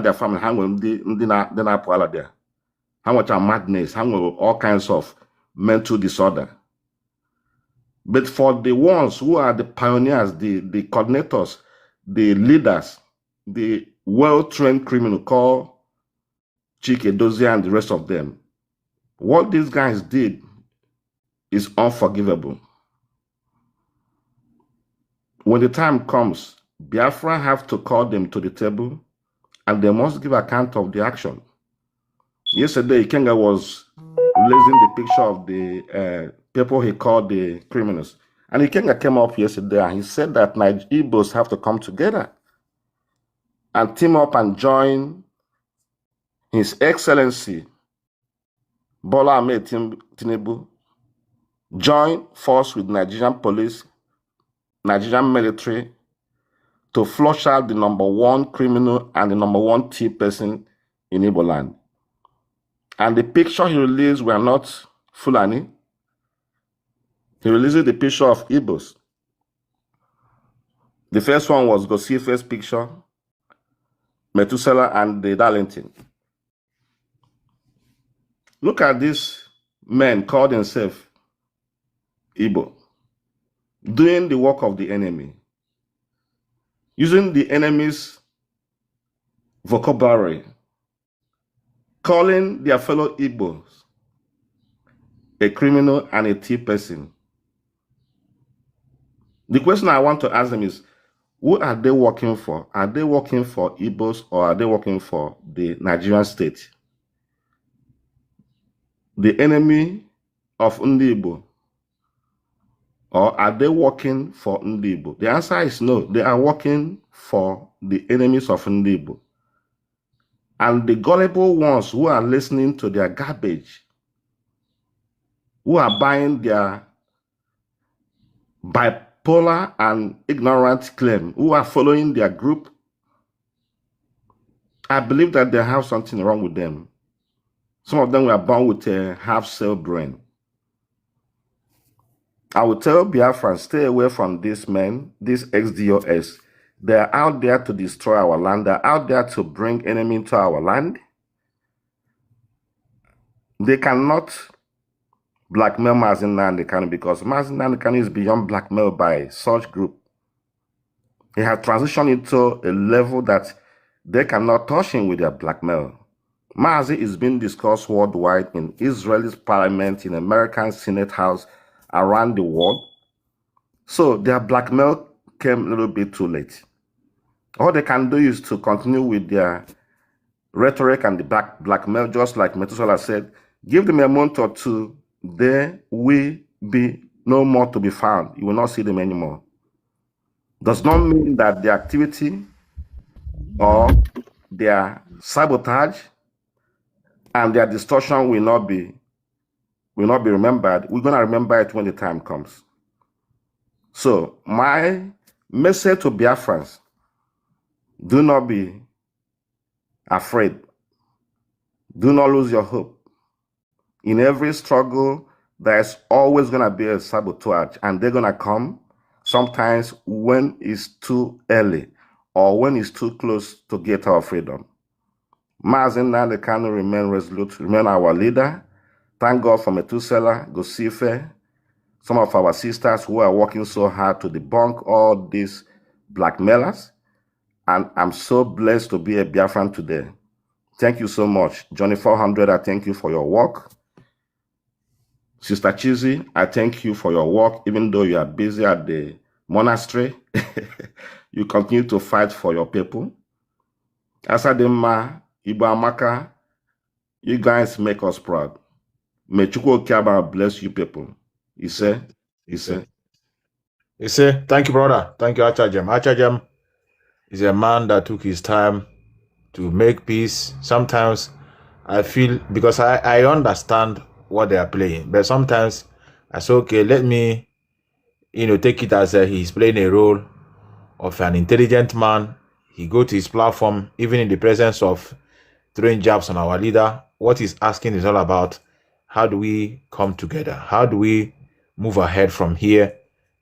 their family, hang with the there. How much are madness, hang with all kinds of mental disorder. But for the ones who are the pioneers, the coordinators, the leaders, the well-trained criminal called Chike Dozie and the rest of them, what these guys did is unforgivable. When the time comes, Biafra have to call them to the table and they must give account of the action. Yesterday, Ikenga was releasing the picture of the people he called the criminals. And Ikenga came up yesterday and he said that Igbos have to come together and team up and join His Excellency Bola Ahmed Tinubu, join force with Nigerian police, Nigerian military, to flush out the #1 criminal and the #1 thief person in Igbo land. And the picture he released were not Fulani. He released the picture of Igbos. The first one was Gosife's picture, Methuselah and the Darlington. Look at these men called themselves Igbo, doing the work of the enemy, using the enemy's vocabulary, calling their fellow Igbos a criminal and a thief person. The question I want to ask them is, who are they working for? Are they working for Igbos or are they working for the Nigerian state? The enemy of Ndi Igbo? Or are they working for Ndi Igbo? The answer is no. They are working for the enemies of Ndi Igbo. And the gullible ones who are listening to their garbage, who are buying their bipolar and ignorant claim, who are following their group, I believe that they have something wrong with them. Some of them were born with a half-cell brain. I will tell Biafrans, stay away from these men, these ex-DOS. They are out there to destroy our land. They are out there to bring enemy into our land. They cannot blackmail Mazi Nnamdi Kanu because Mazi Nnamdi Kanu is beyond blackmail by such group. He has transitioned into a level that they cannot touch him with their blackmail. Mazi is being discussed worldwide in Israel's parliament, in American Senate House, around the world. So their blackmail came a little bit too late. All they can do is to continue with their rhetoric and the blackmail, just like Methuselah said, give them a month or two, they will be no more to be found. You will not see them anymore. Does not mean that the activity or their sabotage and their distortion will not be remembered. We're going to remember it when the time comes. So my message to Biafrans, do not be afraid. Do not lose your hope. In every struggle, there's always going to be a sabotage, and they're going to come sometimes when it's too early or when it's too close to get our freedom. Mazi Nnamdi Kanu remain resolute, remain our leader. Thank God for Methuselah, Gosife, some of our sisters who are working so hard to debunk all these blackmailers. And I'm so blessed to be a Biafran today. Thank you so much. Johnny 400, I thank you for your work. Sister Chizzy, I thank you for your work. Even though you are busy at the monastery, you continue to fight for your people. Asadema, Igbo Amaka, you guys make us proud. May Chukwu Okiaba bless you people. He said, thank you, brother. Thank you, Achajem. Achajem is a man that took his time to make peace. Sometimes I feel, because I understand what they are playing, but sometimes I say, okay, let me, take it as he's playing a role of an intelligent man. He go to his platform, even in the presence of throwing jabs on our leader. What he's asking is all about, how do we come together? How do we move ahead from here?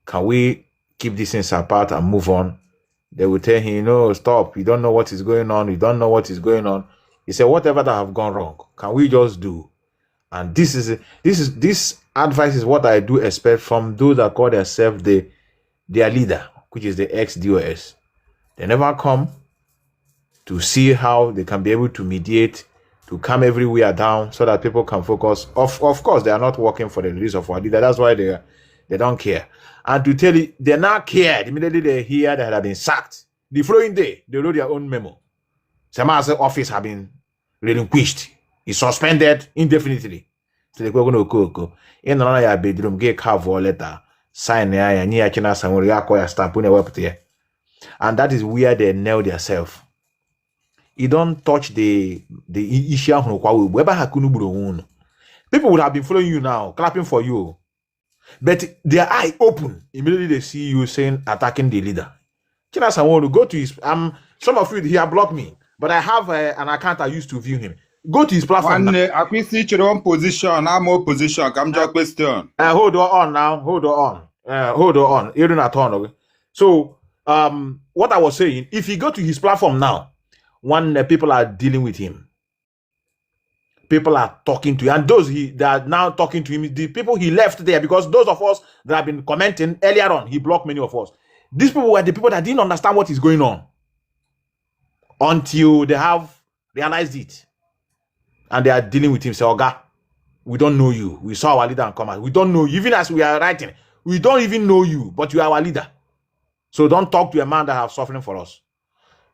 Can we keep these things apart and move on? They will tell him, no, stop. You don't know what is going on. You don't know what is going on. He said, whatever that have gone wrong, can we just do? And this advice is what I do expect from those that call themselves their leader, which is the ex-DOS. They never come to see how they can be able to mediate, to calm everywhere down so that people can focus. Of course, they are not working for the release of our leader. That's why they don't care. And to tell you, they not cared. Immediately they hear that they have been sacked. The following day, they wrote their own memo. Sama's office have been relinquished. He's suspended indefinitely. So they go go. In another bedroom, get carve or letter, sign and near China Samuria stamp and that is where they nail themselves. You don't touch the issue. People would have been following you now, clapping for you. But their eye open. Immediately they see you saying attacking the leader. China Samuel, go to his some of you here block me, but I have an account I used to view him. Go to his platform. One position, I'm opposition. Come to question. Hold on now. Hold on. You don't turn. Okay? So what I was saying, if you go to his platform now, people are dealing with him. People are talking to him, and those that are now talking to him, the people he left there, because those of us that have been commenting earlier on, he blocked many of us. These people were the people that didn't understand what is going on until they have realized it, and they are dealing with him. Say, Oga, we don't know you. We saw our leader and come out. We don't know you. Even as we are writing, we don't even know you, but you are our leader. So don't talk to a man that have suffering for us.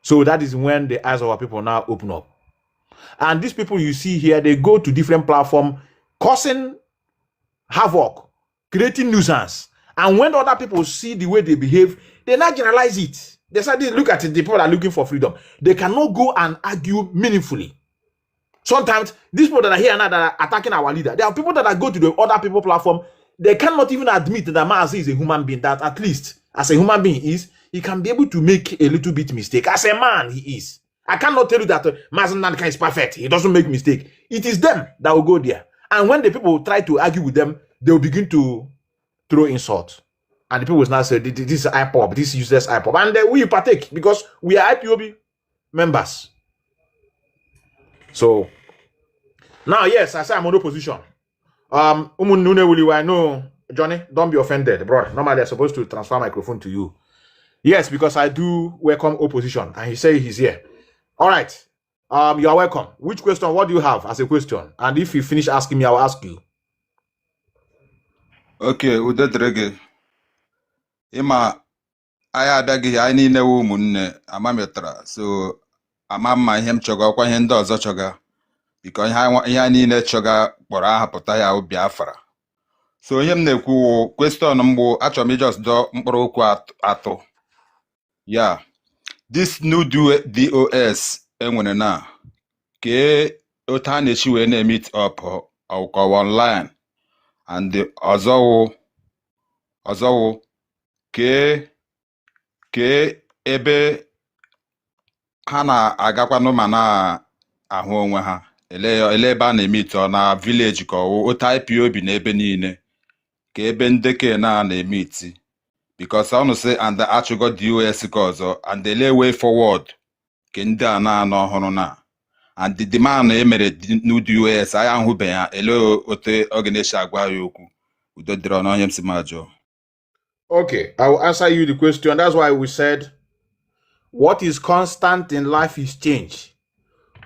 So that is when the eyes of our people now open up. And these people you see here, they go to different platforms, causing havoc, creating nuisance. And when other people see the way they behave, they not generalize it. They say, look at it, the people that are looking for freedom. They cannot go and argue meaningfully. Sometimes these people that are here now that are attacking our leader, there are people that go to the other people platform. They cannot even admit that Mazi is a human being, that at least as a human being he can be able to make a little bit mistake. As a man, he is. I cannot tell you that Mazi Nnamdi is perfect. He doesn't make mistake. It is them that will go there. And when the people try to argue with them, they will begin to throw insults. And the people will now say, this is IPOB, this is useless IPOB. And we partake because we are IPOB members. So, now, yes, I say I'm on opposition. No, Johnny, don't be offended, bro. Normally, I'm supposed to transfer microphone to you. Yes, because I do welcome opposition. And he said he's here. All right. You are welcome. Which question? What do you have as a question? And if you finish asking me, I'll ask you. Okay, Udedrege. Ima aya adagi ya ni newu umunne amametra. So amama ihe m choga kwa ihe ndị ọzọ choga. Because ihe niile choga kpọrọ aha pụta ya obi afara. So ihe m na-ekwu question mgbu achọrọ m just do mkpụrụ okwu atọ. Yeah. This new DOS enwere na ke otu a na-echi wee na-meet up ọkọwa online and ọzọwụ ke ebe ha na-agakwanụ ma na-ahụ onwe ha ele ebe a na-emit ọ na village ka otu IPOB na ebe niile ka ebe ndeke na-emit because I want to say and the actual DOS cause and the way forward can do na and the demand emere new DOS I am hube ya ele ote organization agwa yoku udodro no yem simajo. Okay, I will answer you the question. That's why we said what is constant in life is change.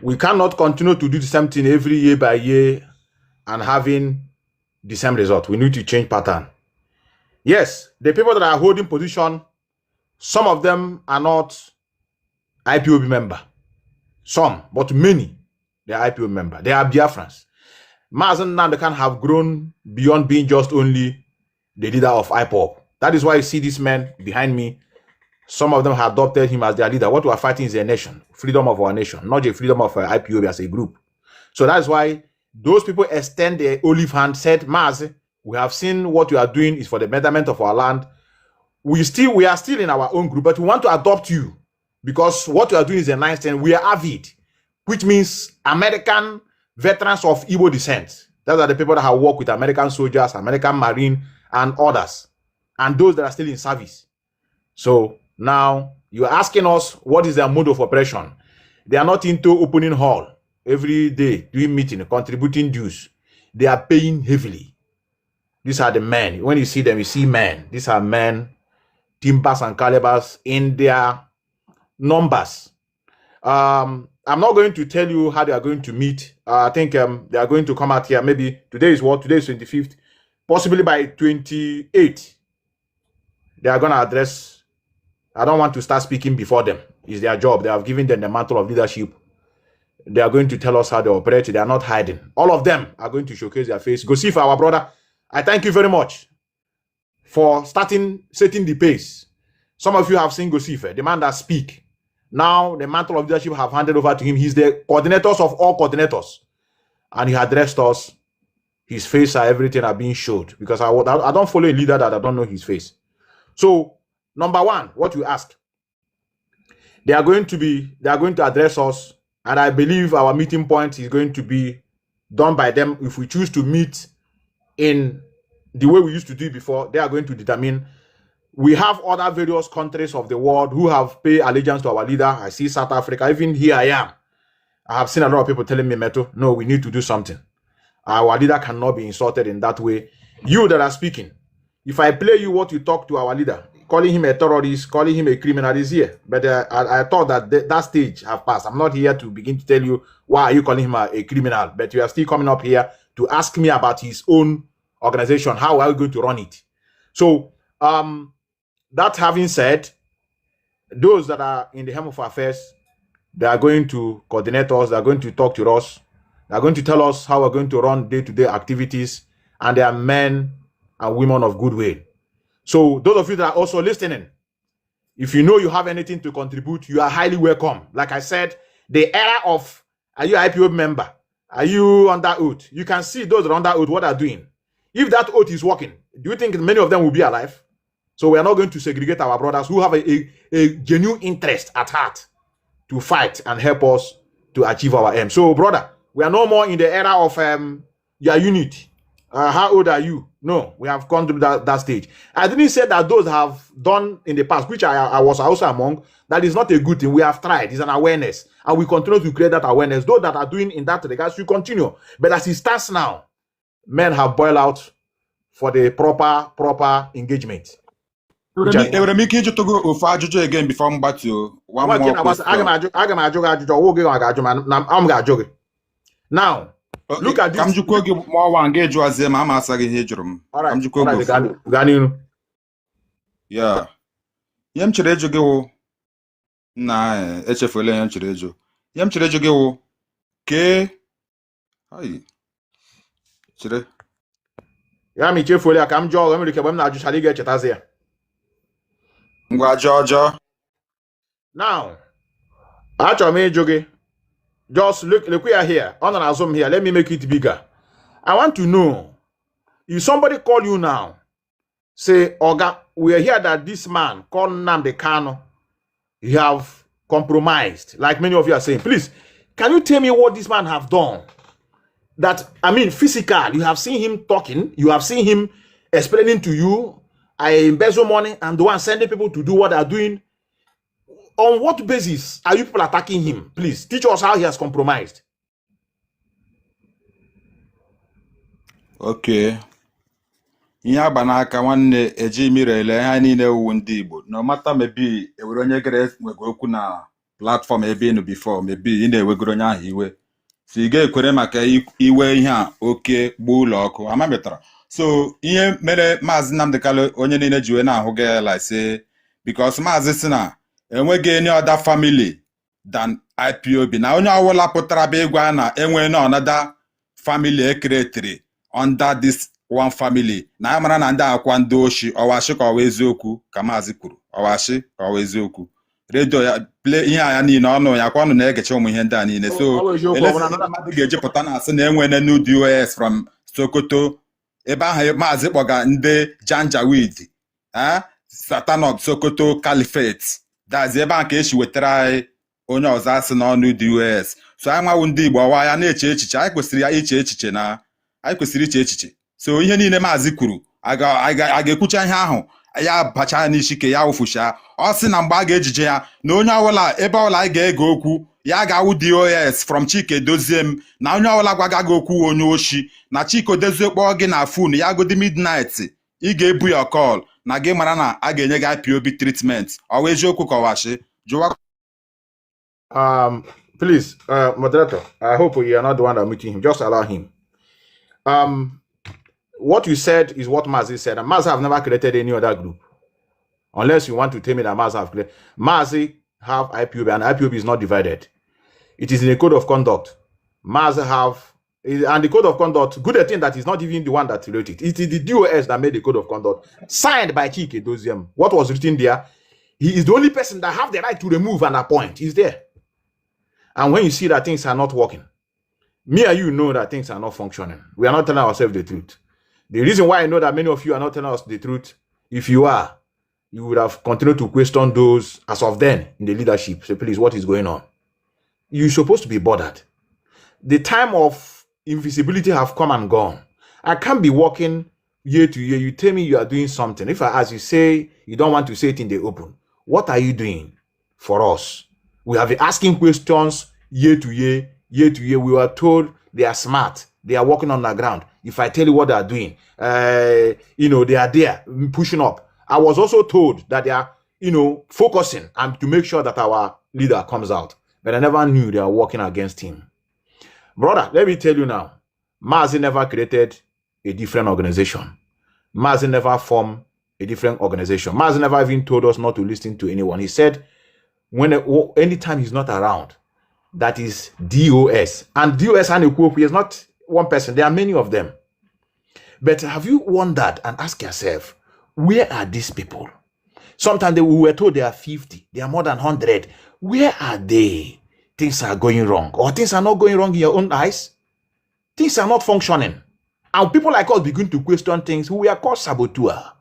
We cannot continue to do the same thing every year by year and having the same result. We need to change pattern. Yes, the people that are holding position, some of them are not IPOB member. Some, but many, they are IPOB member. They are Biafrans. Mazi Nnamdi can have grown beyond being just only the leader of IPOB. That is why you see these men behind me. Some of them have adopted him as their leader. What we are fighting is a nation, freedom of our nation, not the freedom of IPOB as a group. So that's why those people extend their olive hand, said, Mazi, we have seen what you are doing is for the betterment of our land. We are still in our own group, but we want to adopt you because what you are doing is a nice thing. We are avid, which means American veterans of Igbo descent. Those are the people that have worked with American soldiers, American Marine, and others, and those that are still in service. So now You are asking us what is their mode of operation. They are not into opening hall every day, doing meeting, contributing dues. They are paying heavily. These are the men. When you see them, you see men. These are men, timbers and calibers in their numbers. I'm not going to tell you how they are going to meet. I think they are going to come out here. Maybe today is what? Today is 25th. Possibly by 28th, they are going to address. I don't want to start speaking before them. It's their job. They have given them the mantle of leadership. They are going to tell us how they operate. They are not hiding. All of them are going to showcase their face. Go see for our brother. I thank you very much for setting the pace. Some of you have seen Gosife, the man that speak. Now the mantle of leadership have handed over to him. He's the coordinators of all coordinators. And he addressed us. His face and everything are being showed. Because I don't follow a leader that I don't know his face. So, number one, what you asked. They are going to address us. And I believe our meeting point is going to be done by them. If we choose to meet in the way we used to do it before, they are going to determine. We have other various countries of the world who have paid allegiance to our leader. I see South Africa. Even here I am. I have seen a lot of people telling me, Meto, no, we need to do something. Our leader cannot be insulted in that way. You that are speaking, if I play you what you talk to our leader, calling him a terrorist, calling him a criminal is here. But I thought that that stage have passed. I'm not here to begin to tell you why are you calling him a criminal. But you are still coming up here to ask me about his own organization. How are we going to run it? So, that having said, those that are in the helm of affairs, they are going to coordinate us. They are going to talk to us. They are going to tell us how we're going to run day-to-day activities. And they are men and women of goodwill. So those of you that are also listening, if you know you have anything to contribute, you are highly welcome. Like I said, the era of, are you an IPO member? Are you under oath? You can see those that are under oath, what they're doing. If that oath is working, do you think many of them will be alive? So we are not going to segregate our brothers who have a genuine interest at heart to fight and help us to achieve our aim. So, brother, we are no more in the era of your unit. How old are you? No, we have come to that stage. I didn't say that those have done in the past, which I was also among, that is not a good thing. We have tried. It's an awareness. And we continue to create that awareness. Those that are doing in that regard should continue. But as it stands now, men have boiled out for the proper engagement. Enwere m ike ịjụtụgo ofu ajụjụ again before m gbatuo one more question. Aga m ajụ gị ajụjụ oge ọ ga-ajụ na m ga-ajụ gị. Now, look at this. Ka m jụkwuo gị ma ọwa nga ịjụazie ma ama asa gị ihe jụrụ m. Ka m jụkwuo gị ofu. Gaa n'ihu. Yeah. Ihe m chere ịjụ gị wụ na echefuola ihe m chere ịjụ. Ihe m chere ịjụ gị wụ kee chere. Ya m ichefuola ya ka m jụọ nwere ike mgbe m na-ajụchara ị ga-echetazi ya. Ngwa jọjọ. Now, achọrọ m ịjụ gị. Just look here. On an Zoom here. Let me make it bigger. I want to know if somebody call you now, say, Oga, we are here that this man called nnamdi Kanu, he have compromised, like many of you are saying. Please, can you tell me what this man have done? That, I mean, physical, you have seen him talking, you have seen him explaining to you, I embezzle money, and the one sending people to do what they are doing. On what basis are you people attacking him? Please, teach us how he has compromised. Okay. Ihe agba n'aka nwanne eji mirele ha niile wu ndị Igbo. No matter maybe ewere onye gere nwego okwu na platform ebe inu before, maybe ị na-ewegoro onye ahụ iwe. So ị ga-ekwere maka iwe ihe a oke gbuo ụlọ ọkụ. Amametara. So ihe mere Mazi Nnamdi Kanu onye niile jiwe na-ahụ gị like say because Mazi si na enweghị any other family than IPOB. Na onye ọwụla pụtara bụ ịgwa na enwe na another family ekretiri under this one family. Na ya mara na ndị akwa ndị oshi ọwashi ka ọwa eziokwu ka Mazi kwuru. Ọwashi ka ọwa eziokwu. Radio ya play ihe ya niile ọnụ ya kwa ọnụ na-egecha ụmụ ihe ndị a niile. So mmadụ ga-ejipụta na asị na enwene new DOS from Sokoto. Ebe ahụ Mazi kpọga ndị Janjaweed. Satanot Sokoto Caliphate. Dazi ebe ahụ ka echi wetara anyị onye ọzọ asị n'ọnụ DOS. So anyị nwawu ndị Igbo ọwa ya na-eche echiche. Anyị kwesịrị ya iche echiche na anyị kwesịrị iche echiche. So ihe niile Mazi kwuru a ga-ekwucha ihe ahụ ya bacha n'isi ka ya wụfusha ọ sị na mgbe a ga-ejije ya na onye ọbụla ebe ọbụla anyị ga-ege okwu ya ga-awụ DOS from Chike Dozie m na onye ọbụla gwaga gị okwu onye oshi na Chike Dozie kpọọ gị na fon ya godi midnight ị ga-ebu ya call na gị mara na a ga-enye gị IPOB treatment ọ wụ eziokwu kọwashi jụwa. Please, moderator, I hope you are not the one that meeting him. Just allow him. What you said is what Mazi said, and Mazi have never created any other group. Unless you want to tell me that Mazi have created. Mazi have IPOB, and IPOB is not divided. It is in a code of conduct. Mazi have, and the code of conduct, good thing that is not even the one that wrote it. It is the DOS that made the code of conduct, signed by Chike Doziem. What was written there? He is the only person that have the right to remove and appoint. He's there. And when you see that things are not working, me and you know that things are not functioning. We are not telling ourselves the truth. The reason why I know that many of you are not telling us the truth, if you are, you would have continued to question those as of then in the leadership. Say, please, what is going on? You're supposed to be bothered. The time of invisibility have come and gone. I can't be working year to year. You tell me you are doing something. If I ask you, say you don't want to say it in the open, what are you doing for us? We have been asking questions year to year, year to year. We were told they are smart. They are working on the ground. If I tell you what they are doing, they are there pushing up. I was also told that they are, focusing and to make sure that our leader comes out. But I never knew they are working against him. Brother, let me tell you now, Mazi never created a different organization. Mazi never formed a different organization. Mazi never even told us not to listen to anyone. He said, anytime he's not around, that is DOS. And DOS and Ekuopu is not one person. There are many of them. But have you wondered and asked yourself, where are these people? Sometimes we were told they are 50. They are more than 100. Where are they? Things are going wrong. Or things are not going wrong in your own eyes. Things are not functioning. And people like us begin to question things. We are called saboteur.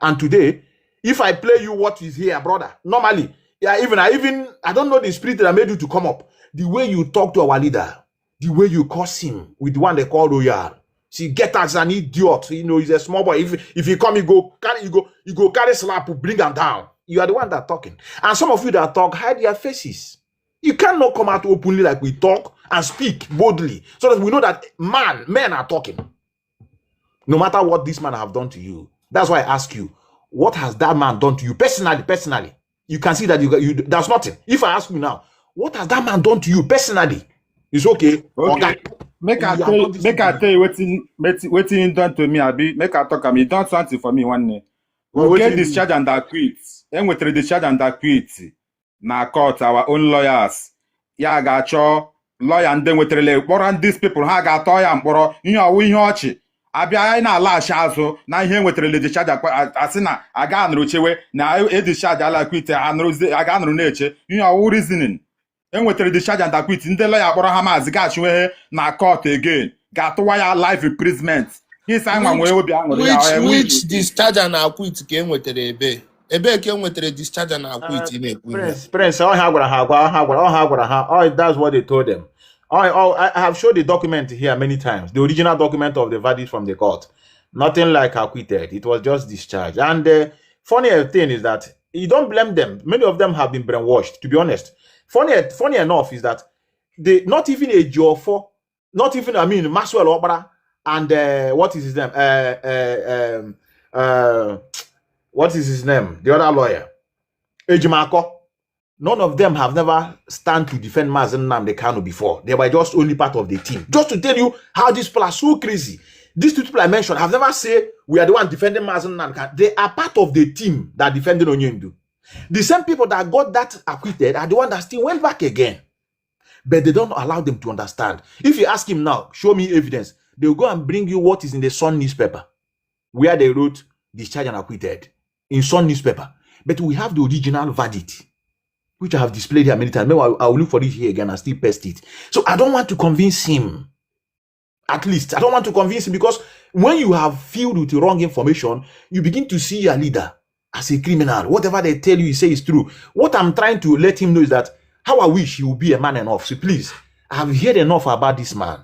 And today, if I play you what is here, brother, normally, I don't know the spirit that made you to come up. The way you talk to our leader, the way you curse him with the one they call Royal. See, get as an idiot. He's a small boy. If you come, you go carry slap, bring him down. You are the one that talking. And some of you that talk, hide your faces. You cannot come out openly like we talk and speak boldly, so that we know that men are talking. No matter what this man have done to you. That's why I ask you, what has that man done to you personally? You can see that there's nothing. If I ask you now, what has that man done to you personally? It's okay. Okay. Make I tell you what he done to me. Make I talk. He done something for me one day. We get discharge and acquit. And we discharge and acquit. Na court our own lawyers. Ya ga-achọ lawyer ndị nweterele kpọrọ these people ha ga-atọ ya mkpọrọ ihe ọwụ ihe ọchị. Abịa anyị na-alaghachi azụ na ihe nweterele discharge asị na aga anụrụ chewe na discharge ala acquit aga anụrụ na-eche ihe ọwụ reasoning. Enwetere discharge and acquit ndị lawyer kpọrọ ha Mazi ga-achịwe na court again ga-atụwa ya life imprisonment. Which discharge and acquit ka enwetere ebe ka enwetere discharge and acquit Prince, that's what they told them. I have showed the document here many times, the original document of the verdict from the court. Nothing like acquitted. It was just discharged. And the funny thing is that you don't blame them. Many of them have been brainwashed, to be honest. Funny enough is that they not even a Joffo, not even Maxwell Opera and what is his name? What is his name? The other lawyer, Ejimako. None of them have never stand to defend Mazi nnamdi Kanu before. They were just only part of the team. Just to tell you how these people are so crazy. These two people I mentioned have never said we are the one defending Mazi nnamdi Kanu. They are part of the team that defended Onyendu. The same people that got that acquitted are the one that still went back again. But they don't allow them to understand. If you ask him now, show me evidence, they'll go and bring you what is in the Sun newspaper, where they wrote discharged and acquitted in Sun newspaper. But we have the original verdict, which I have displayed here many times. Maybe I'll look for it here again and still paste it. So I don't want to convince him. At least I don't want to convince him, because when you have filled with the wrong information, you begin to see your leader as a criminal. Whatever they tell you say is true. What I'm trying to let him know is that how I wish he would be a man enough. So please, I have heard enough about this man.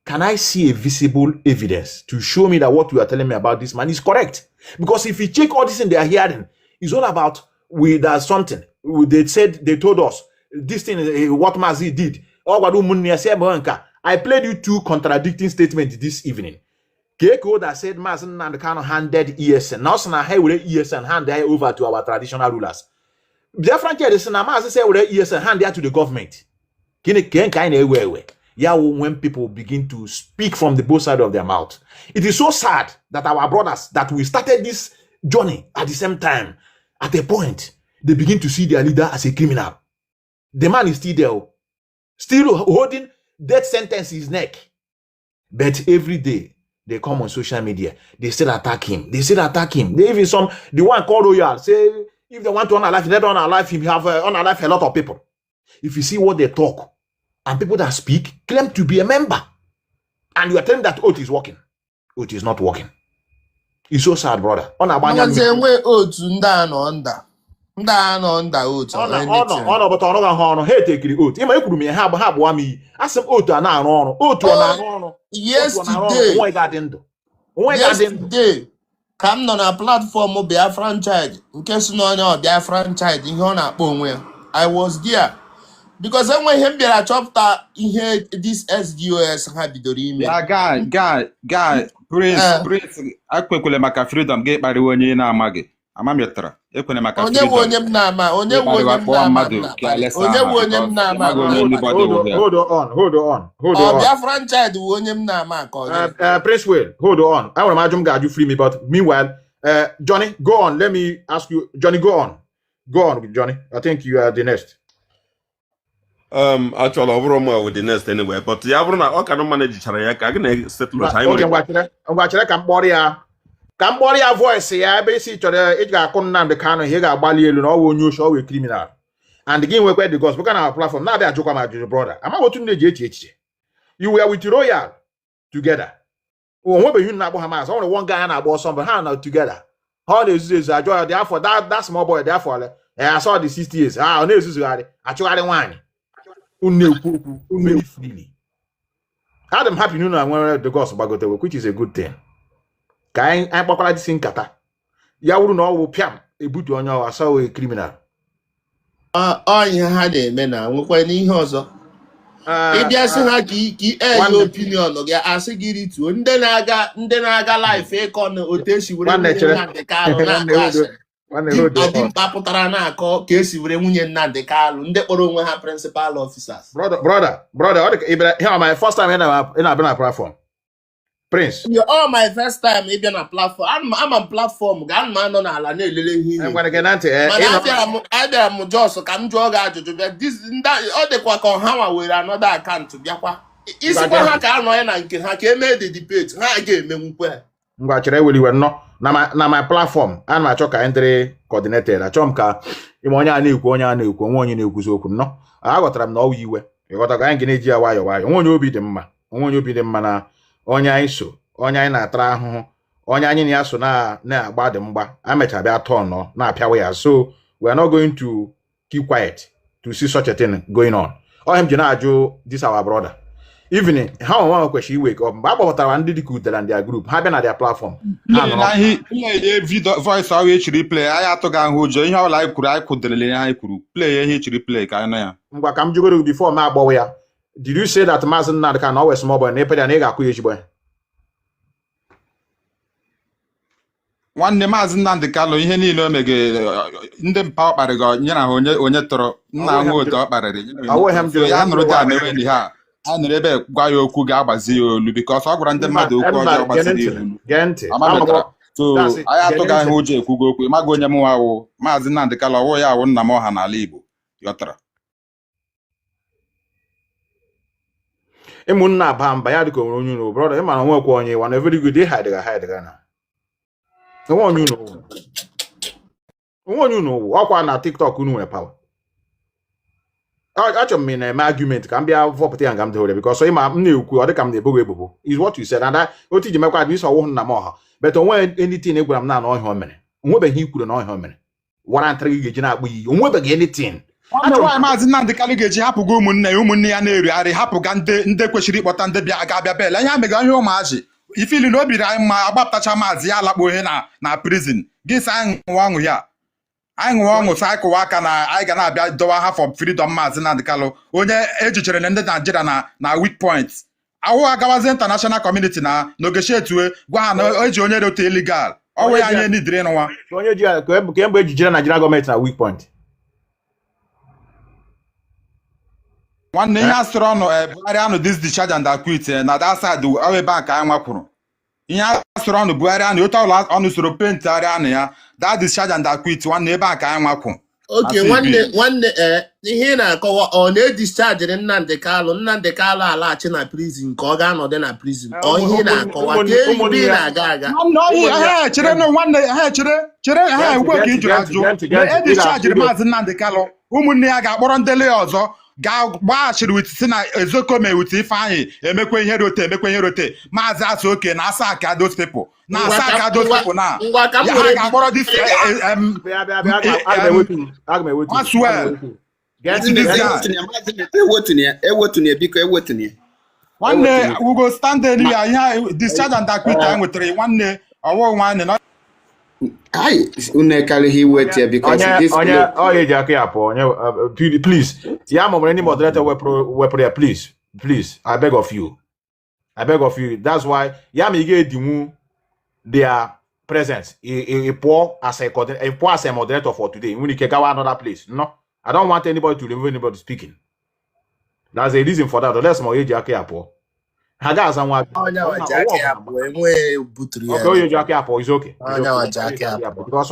can I see a visible evidence to show me that what you are telling me about this man is correct? Because if you check all this in their hearing, it's all about there's something. They told us this thing, what Mazi did. I played you 2 contradicting statements this evening. Keiko that said Mazi Nnamdi Kanu handed ESN. Now, ESN handed over to our traditional rulers. The franchise is Mazi said ESN handed to the government. Yeah, when people begin to speak from the both sides of their mouth. It is so sad that our brothers, that we started this journey at the same time, at a point, they begin to see their leader as a criminal. The man is still there, still holding death sentence in his neck. But every day, they come on social media, they still attack him. They even the one called Royal, say, if they want to unalive him, they don't unalive him. Have unalive a lot of people. If you see what they talk, and people that speak claim to be a member, and you are telling that oath is working. Oath is not working. It's so sad, brother. But on yesterday, come on a platform of their franchise. In case no one their franchise in Hona, I was there. Because then when him be a chapter in here this SGOS habidori. Guy, Prince, I quickly make a freedom gate by the one in Amagi. Amametra. Ekone maka freedom. Hold on. Their franchise Prince Will, hold on. I want to imagine God you free me, but meanwhile, Johnny, go on. Let me ask you, Johnny, go on. Go on, Johnny. I think you are the next. Actually, overall with the next anyway, but yeah, I cannot manage Charayaka. I can settle time. I'm watching Cambodia voice, yeah, basically, it got Nnamdi Kanu, he got Bali, and all new show with criminal. And the game we played because we can have a platform. Now they are joking about your brother. I'm about to need JHH. You were with Royal together. Oh, what you not Hamas? Only one guy and I bought somebody now together. All this is a joy. Therefore, that small boy, therefore, I saw the 60 years. Ah, this is I actually wine. Only freely. Adam happy noon and when the gospel bagote, which is a good thing. Kain I popular sin kata. Ya wuru no wo piam ebutu onye o asawo a criminal. Onye ha na-eme na nwekwa n'ihe ọzọ. Ịbịa sị ha ka your opinion gị asị gị rituo ndị na-aga life ịkọ na otesi were Nnamdi Kanu na-akọ. Adị mkpapụtara na-akọ ka esi were nwunye Nnamdi Kanu ndị kpọrọ onwe ha principal officers. Brother, here my first time in a platform. Prince. You're all my first time if you're on a platform. I'm on platform. I'm man on a I'm gonna get into I'm just come to this all the quack how with another account to Biaqua. It's a I can make the debate. I gave me na my platform and my choka entry coordinated. A chomka imonya onye na-ekwuzi okwu no. Agotara m na owu iwe. Ịghọta ka anyị ga-eji ya wayo. Onye obi dị mma na onye anyị so, onye anyị na-atara ahụhụ, onye anyị na ya so na-agba dị mgba, amecha bịa turn no na-apịawa ya. So we are not going to keep quiet to see such a thing going on. Him ji na-ajụ this our brother. Even how one question wake up, mgbe agbapụtara ndị dịka Udele and their group, ha bịa na their platform. Video voice ahụ echiri play, anyị atụghị ahụ ụjọ ihe ọla anyị kwuru anyị kwuderele ihe anyị kwuru. Play ihe echiri play ka anyị nọ ya. Ngwa ka m jụgoro before m agbawa ya. Did you say that Mazi Nnamdi Kanu always small boy na epede na ị ga-akụ ya ejigbo? Nwanne Mazi Nnamdi Kanu ihe niile o mege ndị mpa ọkparị ga nye na ha onye tọrọ nna ahụ otu ọkparịrị. Ya nụrụ ga na enyi ha. A nụrụ ebe gwa ya okwu ga-agbazi ya olu because ọ gwara ndị mmadụ okwu ọjọọ gbaziri olu. So anyị atụghị ahụ ụjọ ekwugo okwu ịmaghị onye mụnwa awụ Mazi Nnamdi Kanu ọwụ ya awụ nna m ọha n'ala Igbo yọtara. Emunna bamba ya dịka onwe onye unu brother ịma na nwekwa onye one very good dey hide na. Onwe onye unu ọkwa na TikTok unu nwere power. Achọrọ m na eme argument ka m bịa vọpụta ya nga m dịhụrụ because ịma m na-ekwu ọ dịka m na-ebogo ebubo is what you said and otu iji mekwa adịs ọwụ nna m ọha but onwe anything egwara m na ọhịa o mere onwebeghị ikwuru na ọhịa o mere warrant gị ga-eji na-akpụ iyi onwebeghị anything Nwaanyị Maazị Nnamdi Kanu ga-eji hapụga ụmụnne ya na-erigharị hapụga ndị kwesịrị ịkpọta ndị ga-abịa bel anya mega ihe ụmụazị ifili na obiri anyị mma agbapụtacha maazị ya alakpo ihe na prison gị sa anyị ṅụwa ọṅụ ya anyị ṅụwa ọṅụ sa akụwa aka na anyị ga na-abịa dowa ha for freedom Maazị Nnamdi Kanu onye ejichere na ndị Naijiria na weak point awụ agawazi international community na negotiate gwa ha na eji onye rote illegal ọwụ ya anyị nidiri n'ụwa onye ji kemgbe ejijere Naijiria gọọmenti na weak point nwanne ihe asịrị ọnụ Buhari anụ this discharge and acquit na that side ọwụ ebe a ka anyị nwakwuru ihe asịrị ọnụ Buhari anụ otu ụlọ ọnụ soro pentịgharị anụ ya that discharge and acquit nwanne ebe a ka anyị nwakwu oke nwanne ihe ị na-akọwa ọ na-edischarge Nnamdi Kanu alaghachi na prison ka ọ ga-anọdụ na prison ọ ihe ị na-akọwa ka ebe ị na-aga aga chere nwanne chere ugwe ka ị jụrụ ajụ edischarge Maazị Nnamdi Kanu ụmụnne ya ga-akpọrọ ndị le ọzọ ga-gbaghachiri wit si na ezokome wit Ifeanyị emekwe ihe rote Maazị Asa Oke na asa aka those people na asa aka those people na ya ga-akpọrọ dis nwanne we go stand there ihe discharge and acquit anyị nwetara nwanne ọwụ nwanne onye ji aka ya pụọ please ya ma any moderator wepụrụ ya please I beg of you that's why ya ma ị ga-edinwu their presence a poor as a moderator for today when you can go another place. No, I don't want anybody to remove anybody speaking. That's a reason for that. Let's more age ake apo. Haga as one. Okay, age ake apo is okay. Because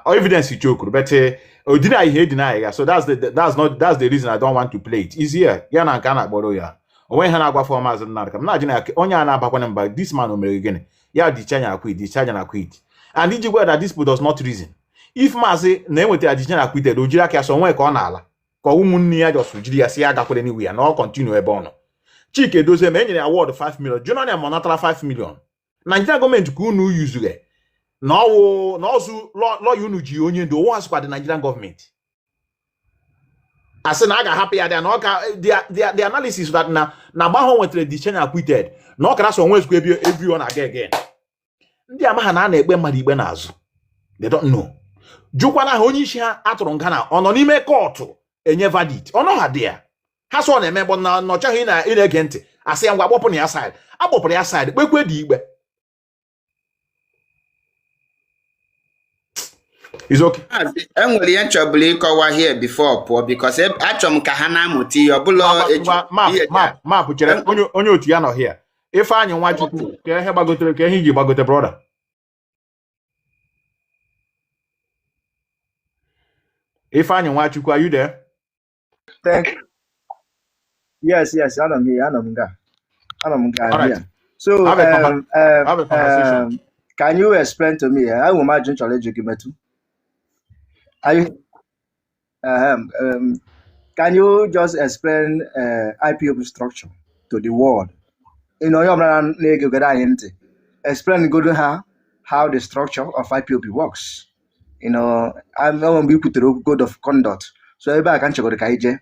evidence is joke, but deny. So that's the reason I don't want to play it. Is here. Yana kana borrow ya. When Hana go for Mazi Nnamdi Kanu. Imagine onya na bakwanem this man o again. Yeah, discharge and acquit. And did you go that this does not reason? If Mazi na enwete discharge and acquitted, ojira ka so nwe ka ọ na-ala. Ka ụmụnne ya just ojiri ya si aga kwere anywhere na ọ continue ebe ọ nọ. Chike Dozie me nyere award 5 million. Junior na monetary 5 million. Nigeria government ku unu use na ọwụ na ọzụ law unu ji onye ndo once kwa the Nigerian government. As na aga happy ya na the analysis that na gbahọ nwetere discharge and acquitted. Na ọ kara so nwe ezukwu everyone again. Ndị amaha na na-ekpe mmadụ ikpe n'azụ. They don't know. Jukwana ha onye isi ha atụrụ nga na ọ nọ n'ime kọọtụ enye verdict. Ọ nọ ha dị ya. Ha so na-eme bụ na nọchaghị na ị na-ege ntị. Asị ya ngwa gbọpụ na ya side. Agbọpụrụ ya side kpekwe dị igbe. Is okay. Enwere ihe nchọbụla ịkọwa here before pụọ because achọ m ka ha na-amụta ihe ọbụla map chere onye otu ya nọ here. Ifeanyị Nwachukwu ka ihe gbagotere ka ihe iji gbagote brother. Ifeanyị Nwachukwu, are you there? Thank you. Yes, I'm here. Right. So have a conversation. Can you explain to me? I will imagine challenge you. Are you can you just explain IPOB structure to the world? You know, explain good how the structure of IPOB works. You know, I'm going to put the code of conduct. So everybody can check out the KJ.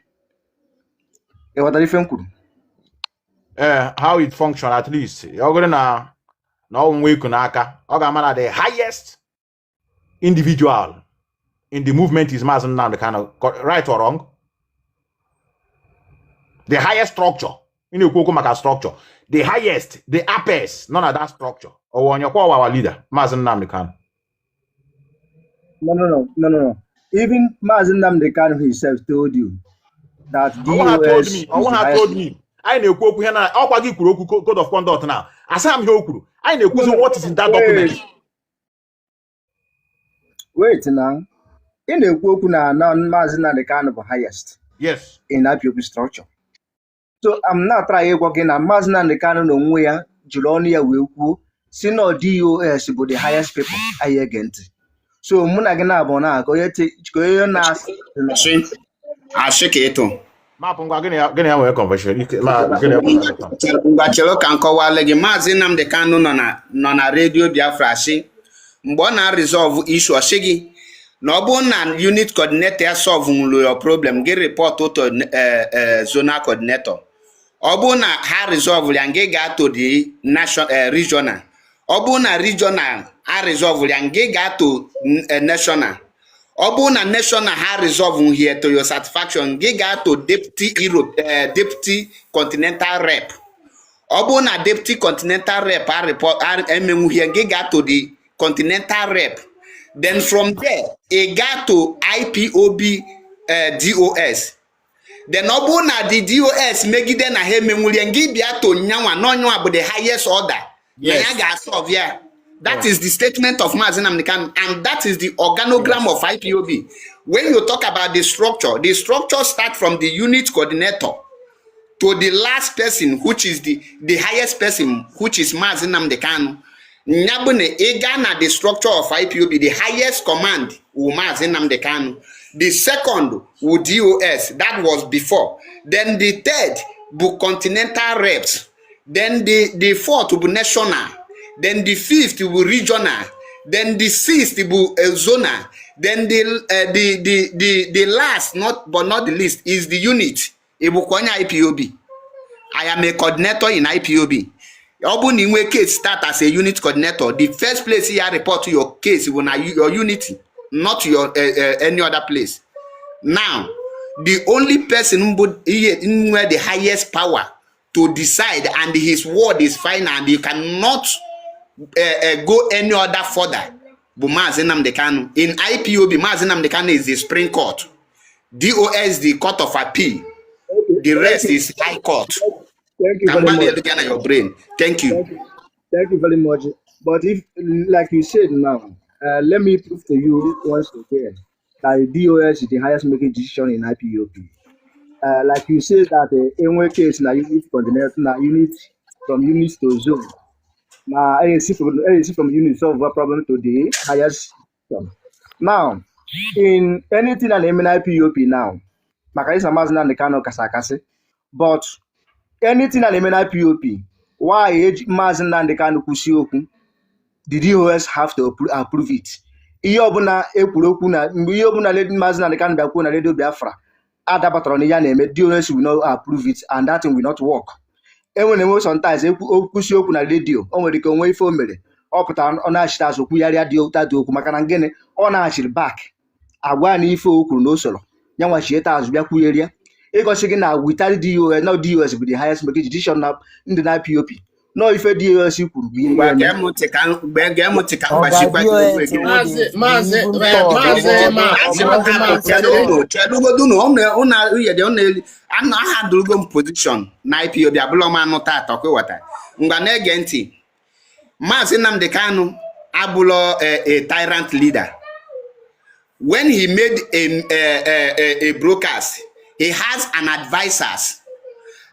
What are you thinking? How it functions at least. You're going to know the highest individual in the movement is Mazi Nnamdi Kanu, right or wrong? The highest structure. In the structure. The highest, the apex, none of that structure. Or when you call our leader, Mazi Nnamdi Kanu. No. Even Mazi Nnamdi Kanu himself told you that told me. I know code of conduct now. As I'm here, I know what is in that document. Wait now. In the book now, Mazi Nnamdi Kanu the highest. Yes. In that IPOB structure. So I'm not trying working on Mazi Nnamdi Kanu no where Julonia will go. See no DOS but the highest people I again. So muna gana bona go yet go na ashike eto. Map ngwa gịnị ya nwere conversation. Ngwa chelo kan kọwale gị Mazi Nnamdi Kanu nọ na radio Biafra shi. Mgbe ọ na resolve issue ọshị gị No na unit coordinator solve your problem, get report to zonal coordinator. Na ha resolve ya ga to the national regional. Na regional ha resolve ya ga to national. Na national ha resolve here to your satisfaction, ga to deputy Europe, deputy continental rep. Na deputy continental rep ha report here ga to the continental rep. Then from there, it got to IPOB DOS. Then na the DOS megide na he memuli ngi bia to nyanwa no nyanwa but the highest order. Yes. That is the statement of Mazi Nnamdi Kanu, and that is the organogram of IPOB. When you talk about the structure starts from the unit coordinator to the last person, which is the highest person, which is Mazi Nnamdi Kanu. Nyabune Egana, the structure of IPOB, the highest command will Mazi Nnamdi Kanu. The second would DOS, that was before. Then the third would continental reps. Then the fourth would national. Then the fifth would regional. Then the sixth would zonal. Then the last, but not the least, is the unit. Ibukonya IPOB. I am a coordinator in IPOB. Your case start as a unit coordinator. The first place you report to your case will your unity, not your any other place. Now, the only person who the highest power to decide, and his word is final, and you cannot go any other further. But Mazi Nnamdi Kanu in IPOB, Mazi Nnamdi Kanu is the Supreme Court. DOS the Court of Appeal. The rest is High Court. Thank you very much. Your brain. Thank you. Thank you very much. But if, like you said now, let me prove to you once again that DOS is the highest making decision in IPOB. Like you said that in one case, now unit coordinator, now unit from unit to zone. Now I see from unit solve a problem to the highest. Now, in anything and IPOB now, Makarisa Mazi Nnamdi Kanu Kasakase, but anything na na POP, why Mazi Nnamdi Kanu kwusi okwu, the DOS have to approve it. Ihe ọbụla ekwuru okwu na mgbe ihe ọbụla Mazi Nnamdi Kanu bịakwuo na Radio Biafra adabatara na ya na-eme, DOS will not approve it, and that thing will not work. Enwere m sometimes kwusi okwu na radio, o nwere ike onwe ife o mere, ọ pụtara ọ na-achịta azụ kwugharịa dị okwu maka na gịnị ọ na-achịrị back agwa na ife o kwuru na usoro ya nwachieta azụ bịa kwugharịa. Because again now without DOS, now DOS will be the highest making decision now in the POP. No, if a DOS could be position na IPOB abụlọma nụta atọ wata. Ngwa na-ege ntị, Mazi Nnamdi Kanu abụlọ a tyrant leader. When he made a broadcast, he has an advisors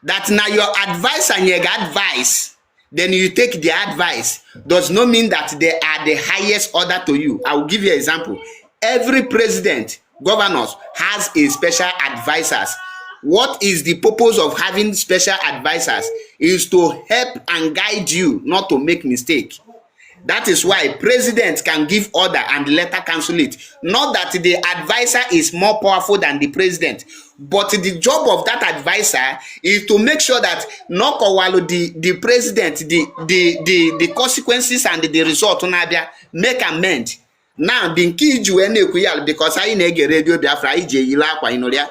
that now your advisor and your advice, then you take the advice, does not mean that they are the highest order to you. I will give you an example. Every president, governors has a special advisors. What is the purpose of having special advisors? Is to help and guide you not to make mistake. That is why president can give order and later cancel it. Not that the advisor is more powerful than the president, but the job of that advisor is to make sure that not the president, the consequences and the result make amend. Now, the key because I nege Radio Biafra ije yila kwa inoria.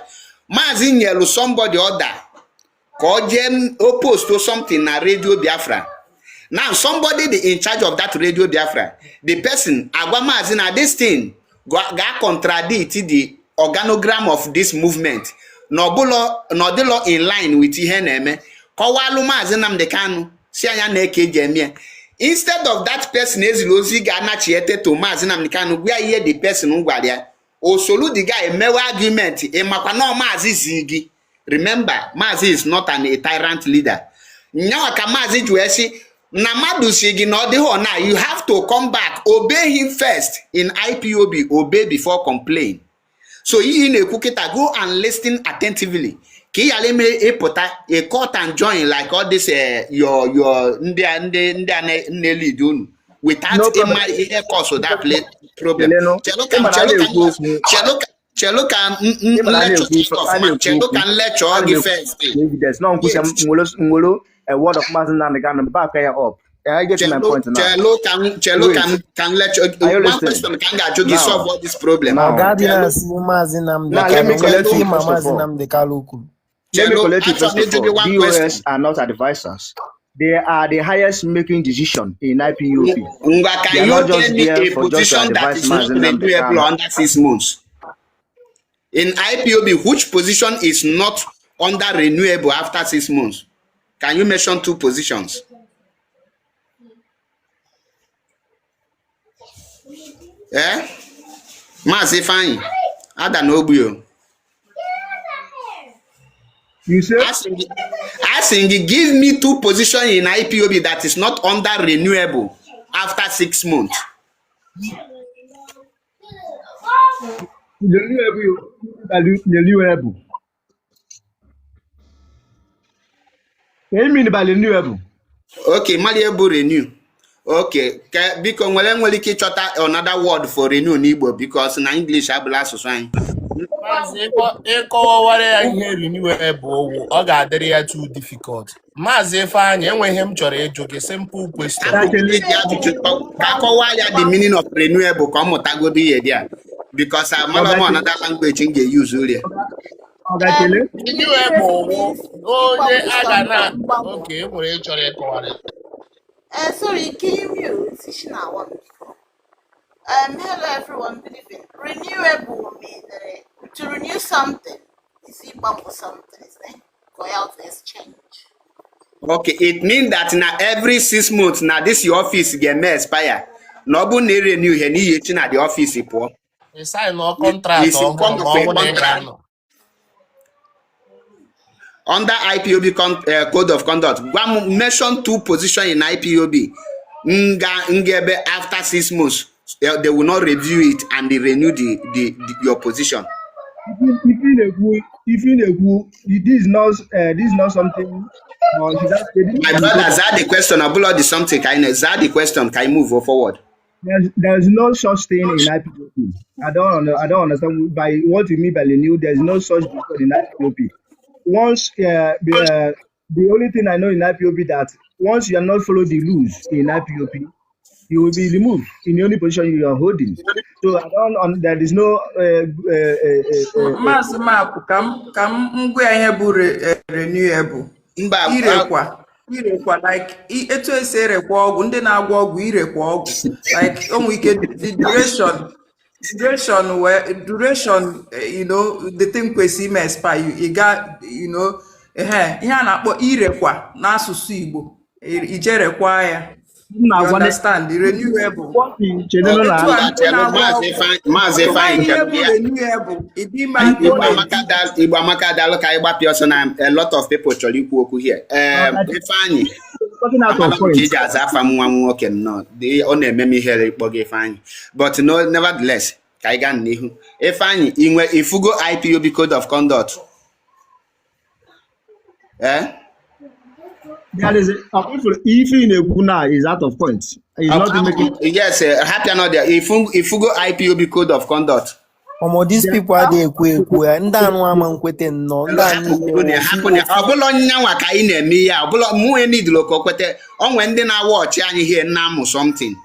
Mazi nyelu somebody order ko jem opposed to something na Radio Biafra. Now, somebody in charge of that Radio Biafra, the person, Agwamazi, na this thing, ga contradict the organogram of this movement. No the law in line with ihe na-eme. Kowalu Mazi Nnamdi Kanu, si anya na-eke jemie. Instead of that person ezilozi ga anachiete to Mazi Nnamdi Kanu, where here the person ngwaria. Osolu the guy mewe argument, makwa no Mazi zigi. Remember, Mazi is not a tyrant leader. Nyawa ka Mazi juesi, Namadu Sigi no the whole now. You have to come back, obey him first in IPOB, obey before complain. So you in a kukita go and listen attentively. Ki aleme epota a court and join like all this your ndia ne lead. without No a problem. my cause of that problem. Eleno, Chelo can lecture you first. there's no ngolo a word of Mazi Nnamdi Kanu back here up. I get my point now. Chelo can lecture. One question can get solve all this problem. Now, Mazi Nnamdi now let me Kanu. collect you Ima first of Mazi all. Nnamdi Kanu. Let me collect you first actually, of all. one DOS question. are not advisors. They are the highest making decision in IPOP. They are not Can you just tell me there a for just to position that advise is not Mazi Nnamdi renewable Kanu. under 6 months? In IPOB, which position is not under renewable after 6 months? Can you mention 2 positions? Eh? Mazi fine. I don't know you. You say? Asking, give me 2 positions in IPOB that is not under renewable after 6 months. Renewable. What do you mean by renewable? Okay, malleable renew. Okay, biko nwere ike ịchọta another word for renew n'Igbo because na English abụla asụsụ anyị. Maazị ịkọwawara ya ihe renewable bụ ọ ga-adịrị ya too difficult. Maazị Ifeanyị enweghị m chọrọ ịjụ gị simple question. Ka akọwa ya the meaning of renewable ka ọ mụtagodo ihe dị a because amala m another language m ga-use uri. Renewable bụ onye a ga na oke enwere ịchọrọ ịkọwara. Sorry, can you mute? Hello everyone, good evening. Renewable means to renew something. Is equal to something, is there? Go out to exchange. Okay, it means that now every 6 months now this your office get may expire. No bu na renew here ni yechi na the office po. You sign no contract or under IPOB code of conduct. One mention 2 positions in IPOB. Ngebe after 6 months, they will not review it and they renew your position. If this is not something. My brother, that the question. Abula is something. That the question. Can you move forward? There's no such thing in IPOP. I don't understand by what you mean by renew. There's no such thing in IPOP. Once the only thing I know in IPOP that once you are not follow the rules in IPOP, you will be removed in the only position you are holding. So there is no Maazị Mapụ ka m ngwa ihe bụ renewable. Irekwa like etu esi erekwa ọgwụ ndị na-agwọ ọgwụ irekwa ọgwụ like o nwere ike duration the thing kwesịrị ime expire you got ihe a na-akpọ irekwa n'asụsụ Igbo ijerekwa ya. You understand the renewable. Igbo amaka daalụ ka anyị gbapịa ọsọ na a lot of people chọrọ ikwu okwu here. Ifeanyị iji aza afa m nwa nwoke nnọọ ọ na-eme m ihere ịkpọ gị Ifeanyị but no nevertheless ka anyị gaa n'ihu. Ifeanyị inwe ifugo IPOB code of conduct. That is if in a kuna is out of points. Not making. Yes, happy or not there. If you go IPOB code of conduct. These people are there and then one kwete no ọbụla nyanwa ka ị na-eme ya ọbụla mụ need loko kwete onwe ndị na watch anyị here nna something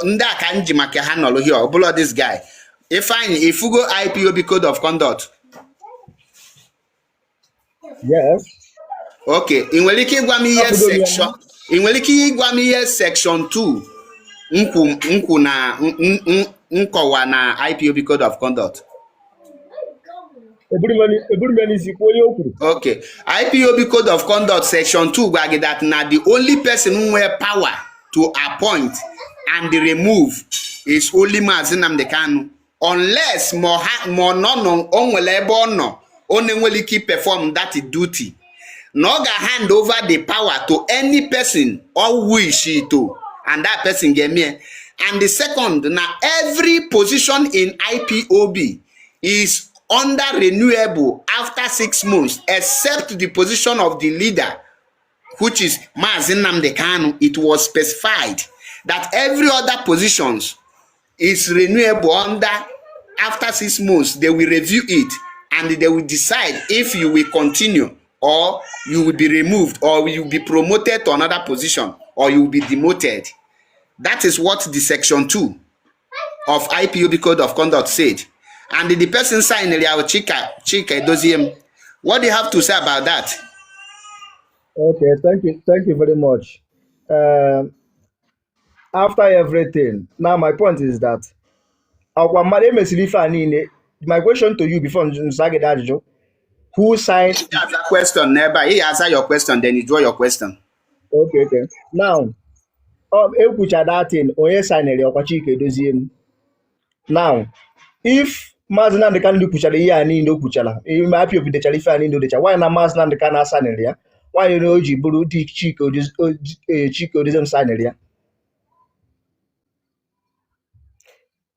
ndị a ka nji maka ha nọlụ here ọbụla this guy if you go IPOB code of conduct. Yes. Okay, in nwere ike ịgwa m ihe section 2 nkwu na nkọwa na IPOB code of conduct. Okay, IPOB code of conduct section 2 gwa gị that na the only person who have power to appoint and remove is only Mazi Nnamdi Kanu unless mo no o nwere ebe ọ nọ ọ na-enwere ike perform that duty. No ga hand over the power to any person or wish to, and that person get me. And the second, now every position in IPOB is under renewable after 6 months, except the position of the leader, which is Mazi Nnamdi Kanu. It was specified that every other positions is renewable under after 6 months. They will review it and they will decide if you will continue or you will be removed or you will be promoted to another position or you will be demoted. That is what the section 2 of IPOB Code of Conduct said. And the person signed Chika Doziem. What do you have to say about that? Okay, thank you very much. After everything, now my point is that my question to you before who signed? Answer question, never. He answer your question, then you draw your question. Okay. Now, that thing, now, if Mazi Nnamdi Kanu puchara ihe a niile o puchara ime apịa obi dechara ife a niile o dechara nwaanyị na Mazi Nnamdi Kanu asanịrị ya nwaanyị na o ji bụrụ dị Chike Oduzim sanịrị ya.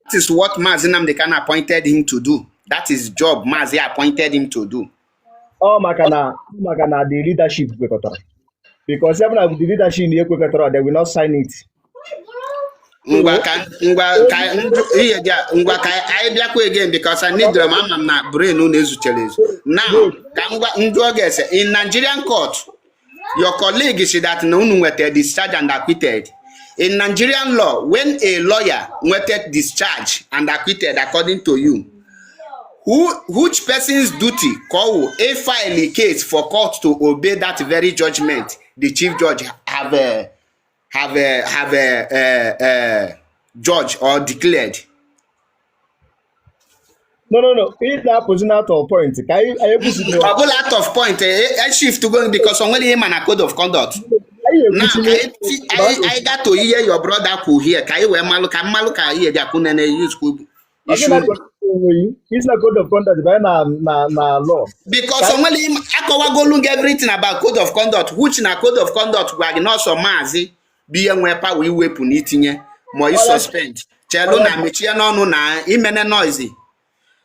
That is what Mazi Nnamdi Kanu appointed him to do. That is job Mazi appointed him to do. Maka na the leadership kwekọtara. Because even if the leadership na-ekwekọtara, they will not sign it. Ngwa ka I bịakwa again because I need them ama na brain unu ezuchere ezu. Now ka ngwa njụọ ga-ese in Nigerian court your colleague said that na unu nwete discharge and acquitted. In Nigerian law, when a lawyer nwete discharge and acquitted according to you, which person's duty call a file a case for court to obey that very judgment the chief judge have a judge or declared? No. It's not position out of point. Out of point. I shift to go because only him and a code of conduct. Now I got to hear your brother who here. Kai we maluka here jakunene use it's not code of conduct by na law. Because only him go look everything about code of conduct, which na code of conduct we not so Mazi be wepa we weapon itinye mo you suspend. Chelo na mechie no no na imene noisy.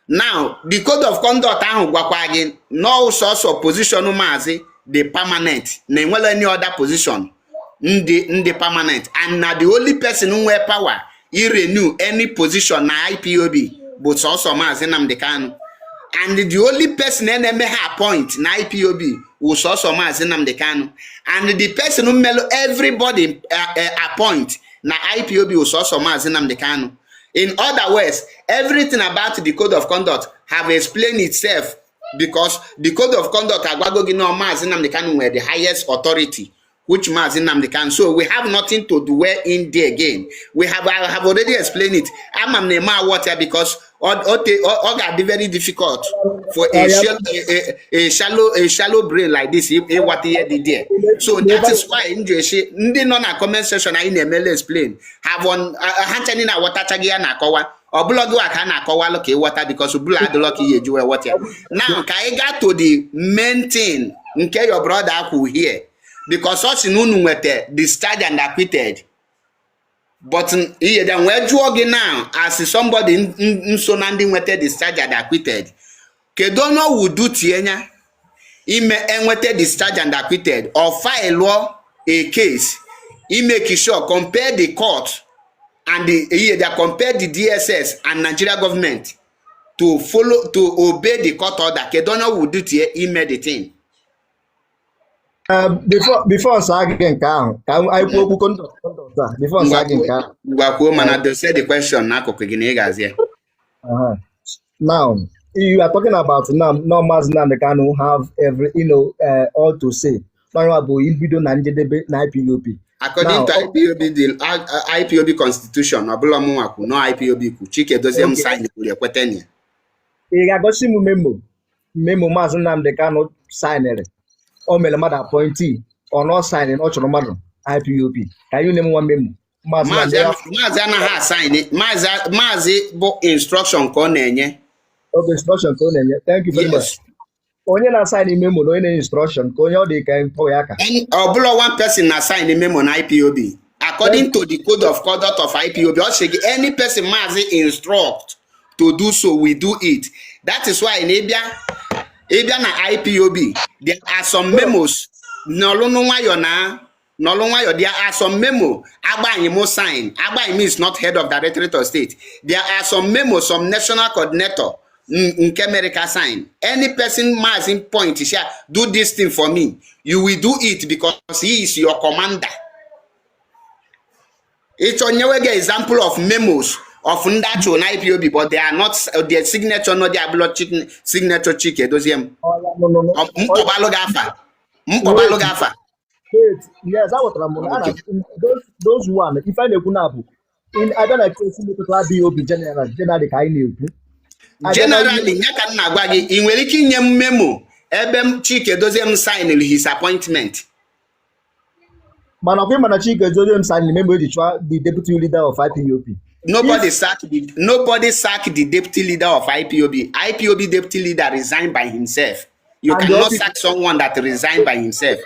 Now the code of conduct ahụ gwakwa gị no source of position Mazi the permanent na enwere any other position the permanent and na the only person who have power he renew any position na IPOB but also Mazi Nnamdi Kanu, and the only person eneme ha appoint na IPOB was also Mazi Nnamdi Kanu, and the person who everybody appoint na IPOB was also Mazi Nnamdi Kanu. In other words, everything about the code of conduct have explained itself because the code of conduct agwagogi no Mazi Nnamdi Kanu were the highest authority, which Mazi Nnamdi Kanu. So we have nothing to dwell in there again. We have already explained it. I'm nema water because all got very difficult for a shallow brain like this. What he did there. So that is why in the non comment section I in explain have on hanchani na water chagia na kowa or blog waka na kowa look water because blood lucky you water. Now I got to the main thing. Okay, your brother who here. Because such nunu wete discharged and acquitted. But here then we're jogging now as somebody in so nanding wete discharged and acquitted. Kedono would do tienya ime enwete discharged and acquitted or file law a case. He make sure compare the court and they compare the DSS and Nigeria government to follow to obey the court order. Kedono would do tie ime the thing. Before Sagan can I go conduct before Sagan can say the question now you are talking about now Mazi Nnamdi Kanu have every all to say IPOB. According to IPOB, the IPOB constitution, no IPOB Chike Oduzim sign the memo Mazi Nnamdi Kanu sign it. Or Melamada appointee or not signing or IPOB. Can you name one memo? Mazi has signed it. Mazi book instruction konenye. Okay, instruction konenye. Thank you very much. Onye na sign memo no any instruction. Konyo de can poyaka. And one person na sign the memo on IPOB. According to the code of conduct of IPOB, any person Mazi instruct to do so, we do it. That is why in Ebia na IPOB, there are some memos. No, Nolonwayo, there are some memo. Agbaimo sign. Agbaimo is not head of Directorate of State. There are some memo, some national coordinator. Nke America sign. Any person marking point is do this thing for me. You will do it because he is your commander. It's on your example of memos of Ndacho and IPOB, but they are not their signature, not their blood signature chicken. Those Mpobalogafa. Wait, yes, I was those one. If I know in I don't like to see BOB generally kind of. Generally, in Welikin memo, Ebem Chike doesn't sign his appointment. Man of him and Chike doesn't sign the deputy leader of IPOB. Nobody sacked the deputy leader of IPOB. IPOB deputy leader resigned by himself. You and cannot sack someone that resigned by himself.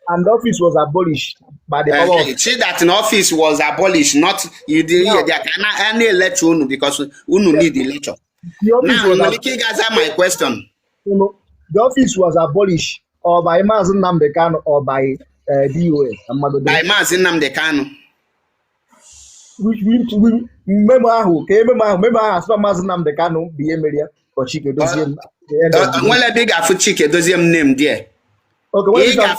And the office was abolished by the power of... See that an office was abolished, not you didn't hear there cannot any election because you need the election. Now, answer my question. The office was abolished or by Mazi Nnamdi or by DOS. By Mazi Nnamdi Kanu. We remember who as Mazi Nnamdi Kanu be area for Chike Doziem. When a big Chike Doziem name there. Okay, let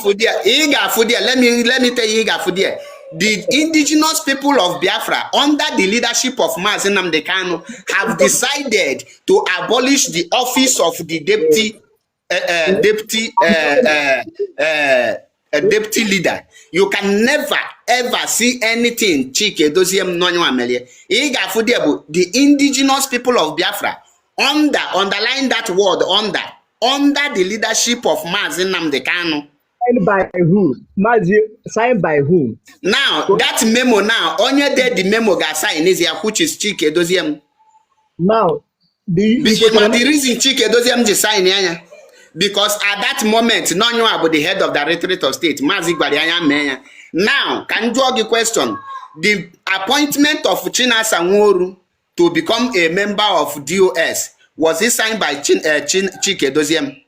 me tell you, the indigenous people of Biafra, under the leadership of Mazi Nnamdi Kanu, have decided to abolish the office of the deputy leader. You can never ever see anything Chike Doziem Nonyo Amelie. The indigenous people of Biafra, underline that word under the leadership of Mazi Nnamdi Kanu. Signed by who? Mazi signed by who? Now, that memo now, only the memo got signed is here, which is Chike Doziem. Now, the reason Chike Doziem just signed here, because at that moment, none knew about the head of the Directorate of State, Mazi Gwarianya Meya. Now, can you ask the question? The appointment of Chinasa Nworu to become a member of DOS, was it signed by Chike Doziem?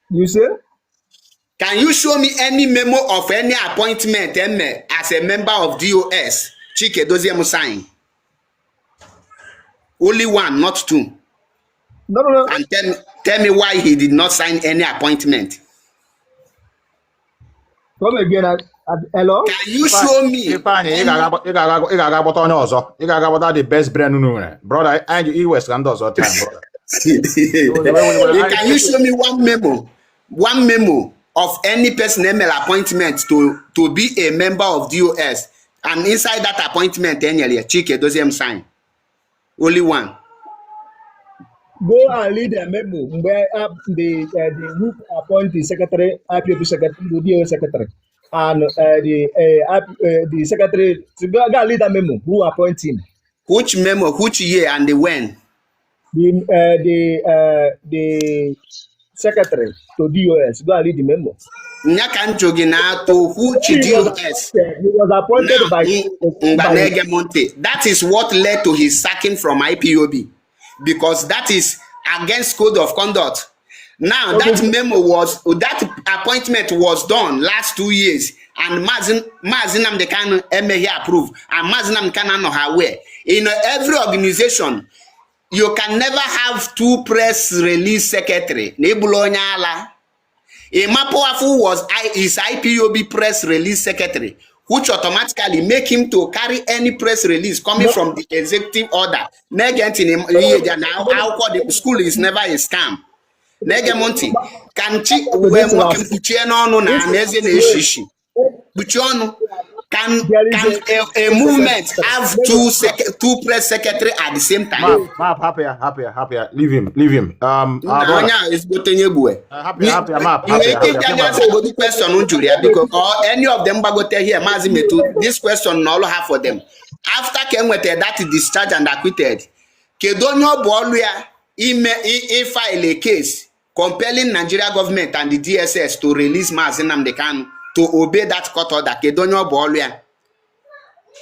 You say? Can you show me any memo of any appointment as a member of DOS? Chike Doziem signed. Only one, not two. No. And tell me why he did not sign any appointment. Come again. Hello? Can you show me? You got the best brand, brother. And you West Landos all time, brother. Can you show me one memo of any personnel appointment to be a member of DOS, and inside that appointment, Chike Doziem sign? Only one. Go and read the memo where the group appoint the secretary, IPOB secretary, the DOS secretary, and the secretary. So go and read the memo. Who appoint him? Which memo? Which year and the when? The secretary to DOS. Go and read the memo. Nyakanjogina to which DOS? He was appointed by. That is what led to his sacking from IPOB, because that is against code of conduct. Now that appointment was done last 2 years, and Mazi Nnamdi Kanu approved, and Mazi Nnamdi Kanu know how where. In every organization, you can never have two press release secretary. Nebulonyala. Imapoafu is IPOB press release secretary, which automatically make him to carry any press release coming from the executive order. Now, the school is never a scam. Negemonti, can a movement have two press secretary at the same time? Happier. Leave him. Because any of them bagote here, Mazi Metu, this question all have for them. After came with that discharged and acquitted, Kedonyo Bolwea file a case compelling Nigeria government and the DSS to release Mazi Nnamdi Kanu to obey that court order. Kedonyo Bolwea.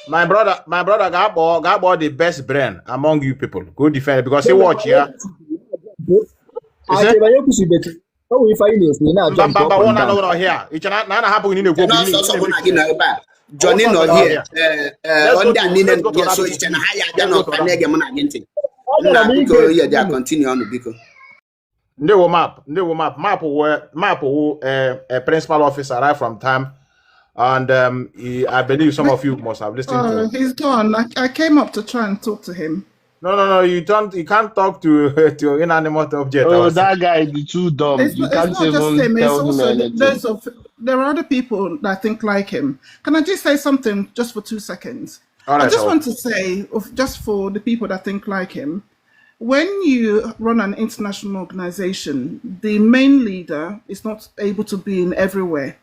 My brother got the best brain among you people. Go defend it because he watch here. Oh, if I know, now jump up Bamba and one down. no here. It's not happen in the Then also someone again Johnny Also, not here. let's go On to that let's go to here, so another it's an book, higher please. than Let's of go to another book. Panega again. Now, because yeah, they continue on because. Ndewo map where a principal officer arrived from time, and I believe some of you must have listened to him. He's gone. I came up to try and talk to him. No, you can't talk to to inanimate object. Oh, that guy is too dumb. You can't It's not just even him. It's tell him also anything. there are other people that think like him. Can I just say something just for 2 seconds? All right, I just want to say, just for the people that think like him, when you run an international organization, the main leader is not able to be in everywhere.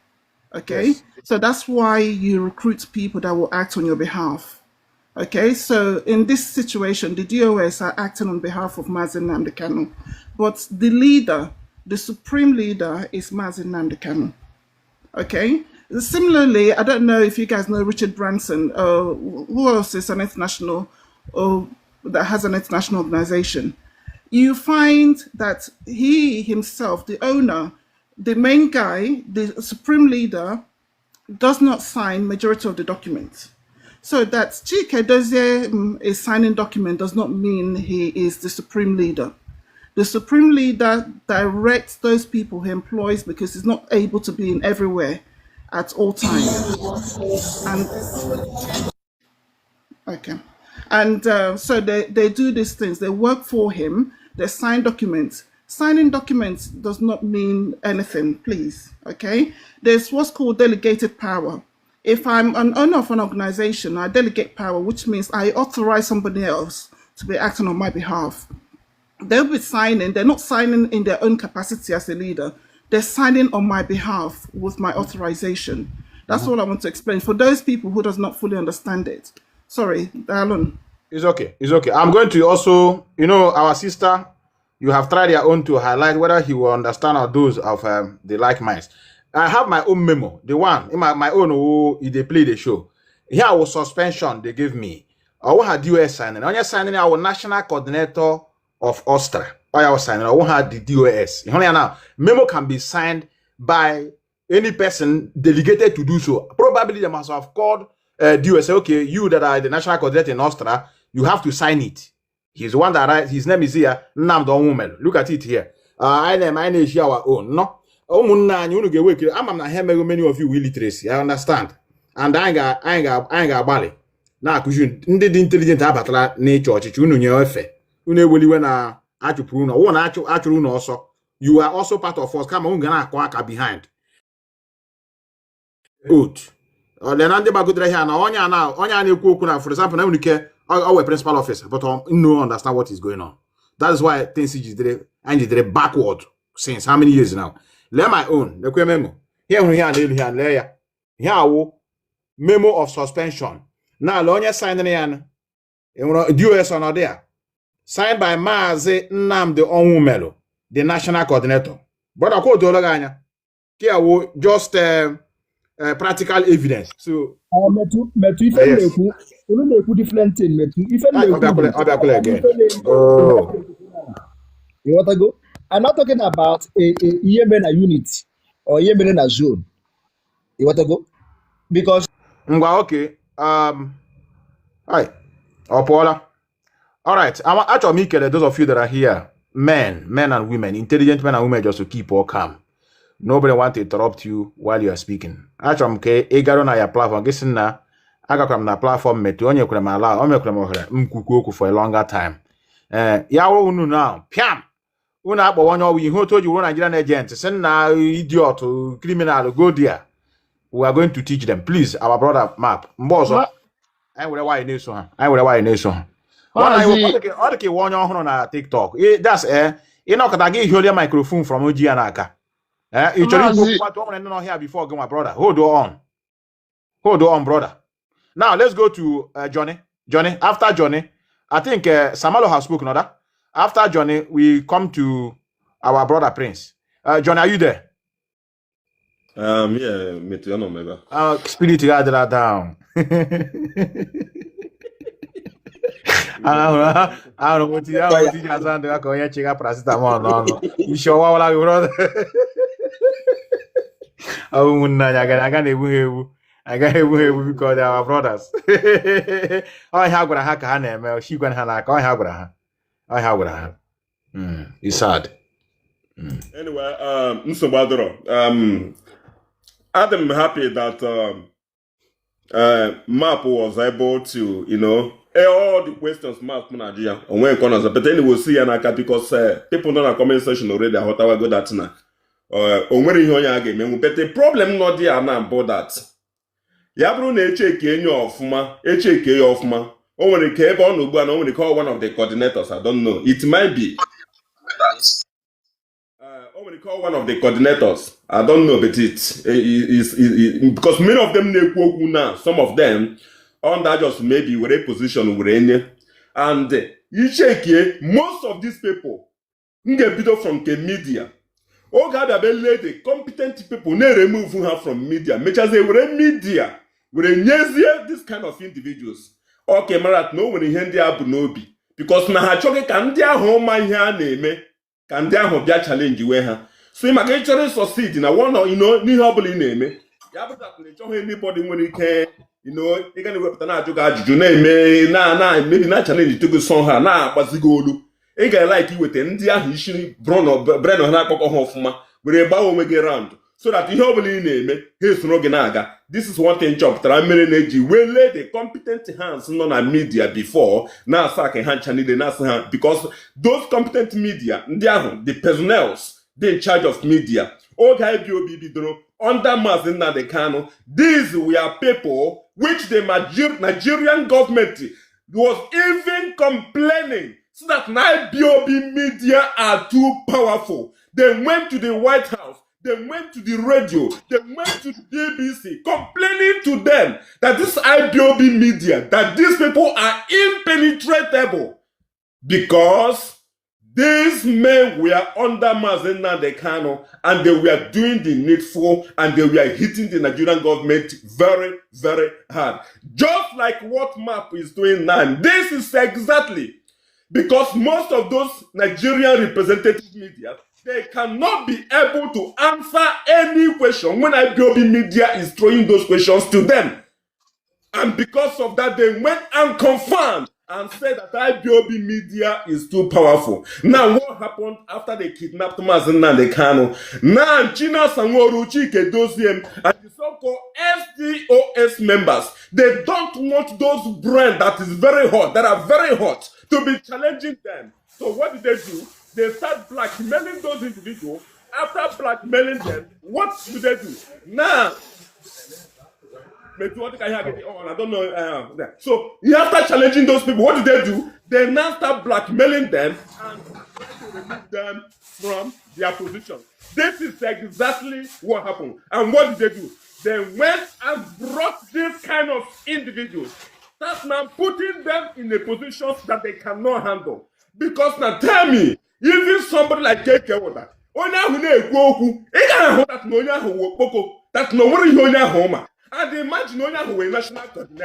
Okay, Yes. so that's why you recruit people that will act on your behalf. Okay, so in this situation, the DOS are acting on behalf of Mazi Nnamdi Kanu, but the leader, the supreme leader, is Mazi Nnamdi Kanu. Okay. Similarly, I don't know if you guys know Richard Branson. Who else is an international, that has an international organization? You find that he himself, the owner, the main guy, the supreme leader, does not sign majority of the documents. So that Chike Dozie is signing document does not mean he is the supreme leader. The supreme leader directs those people he employs because he's not able to be in everywhere at all times. And okay, and so they do these things. They work for him. They sign documents. Signing documents does not mean anything. Please, okay. There's what's called delegated power. If I'm an owner of an organization, I delegate power, which means I authorize somebody else to be acting on my behalf. They'll be signing, they're not signing in their own capacity as a leader. They're signing on my behalf with my authorization. That's all I want to explain for those people who does not fully understand it. Sorry, Darlon. It's okay. I'm going to also, our sister, you have tried your own to highlight whether he will understand or those of the like minds. I have my own memo, the one in my own who they play the show. Here was suspension they gave me. I will have DOS signing. On your signing, our national coordinator of Austria. I was signing. I won't have the DOS. Now, memo can be signed by any person delegated to do so. Probably they must have called DOS. Okay, you that are the national coordinator in Austria, you have to sign it. He's the one that writes. His name is here. nnamdi. Look at it here. I name our own. No. I'm not here. Many of you will literacy. I understand. And I ain't bally. Now, because you the intelligent abatala nature, you know when also you are also part of us. Come on, gonna behind. Good. Then I'm the here now. For example, now we care our principal officer, but no understand what is going on. That is why things is backward since how many years now. Let my own. The memo here. Here memo of suspension. Now, Lonya signing in. DOS on there. Signed by Mazi Nnamdi, the national coordinator. But I call Dolaganya. Here just practical evidence. So Metu, yes. different thing, Metu. Again. Oh. You want to go? I'm not talking about a Yemen unit or Yemen zone. You want to go? Because Okay. Hi. Opola. All right. I'm actually those of you that are here, men and women, intelligent men and women, just to keep all calm. Nobody want to interrupt you while you are speaking. Actually, egaro na your platform. Guessing na aga na platform metu onye kwere ma ala onye kwere ma ohere mkuku okwu for a longer time. Ya wo unu now. Piam. Unu akpọ onye owu ihe otu oji wuru Nigerian agent. Send na idiot criminal go there. We are going to teach them. Please, our brother Map. Mbozo. I will why in so. One I one on TikTok. That's you know can give you microphone from OG Anaka. You not here before my brother. Hold on, brother. Now let's go to Johnny. After Johnny, I think Samalo has spoken on that. After Johnny, we come to our brother Prince. Johnny, are you there? Yeah, Metiano Mega. Spirit gather down. I don't want to just under a coin check up paracetamol. No. You sure what I brother? Oh, I got a because they are brothers. I have got a hack hand, she can have like I have got a I have got a it's sad. Anyway, I'm happy that Map was able to, all the questions Map Nigeria on when corners, but then we'll see Anaka because people know the comment section already. How I go that now. But the problem not there now about that. Yabru na-echeke enyo ọfụma, echeke ya ọfụma. O nwere ike ebe ọ nọ ugbu a na o nwere ike one of the coordinators, I don't know. It might be. O nwere ike one of the coordinators, I don't know, but it because many of them na-ekwu okwu now, some of them, under just maybe were a position were enye. And icheke, most of these people, nge bido from the media. Oh God, I believe the competent people ne remove her from media. Make as they were media. We're this kind of individuals. Okay, Marat, no when he hand abunobi. Because na ha choke can dia home my name, can dia home their challenge we ha. So him actually succeed in a one or ni hobble name. Ya but that anybody when he can, he can go to na joga juju na maybe na challenge to go son ha na bazigolu. Ị ga-like iweta ndị ahụ isi brain ha na-akpọkọ ha ọfụma were gbawa onwe gị round so that ihe ọbụla ị na-eme ha esoro gị na-aga. This is one thing chọpụtara mere na-eji wele the competent hands nọ na media before na-asa aka ha ncha niile na-asa ha because those competent media ndị ahụ the personnels dị in charge of media oge IPOB bidoro under Mazi Nnamdi Kanu. These were people which the Nigerian government was even complaining so that IPOB media are too powerful. They went to the White House, they went to the radio, they went to the BBC, complaining to them that this IPOB media, that these people are impenetrable because these men were under Mazi Nnamdi Kanu and they were doing the needful and they were hitting the Nigerian government very, very hard. Just like what MAP is doing now. This is exactly because most of those Nigerian representative media, they cannot be able to answer any question when IPOB media is throwing those questions to them. And because of that, they went and confirmed and said that IPOB media is too powerful. Now, what happened after they kidnapped Mazi Nnamdi Kanu? Now, China Sanwo-Olu, Chike Doziem, and the so-called SDOS members, they don't want those brands that is very hot, that are very hot, to be challenging them. So what did they do? They start blackmailing those individuals. After blackmailing them, what do they do? Now, I don't know. So after challenging those people, what do they do? They now start blackmailing them and remove them from their position. This is exactly what happened. And what did they do? They went and brought this kind of individuals. That's now putting them in a position that they cannot handle. Because now tell me, even somebody like Keke Water, that no one is and imagine only who a national coordinator.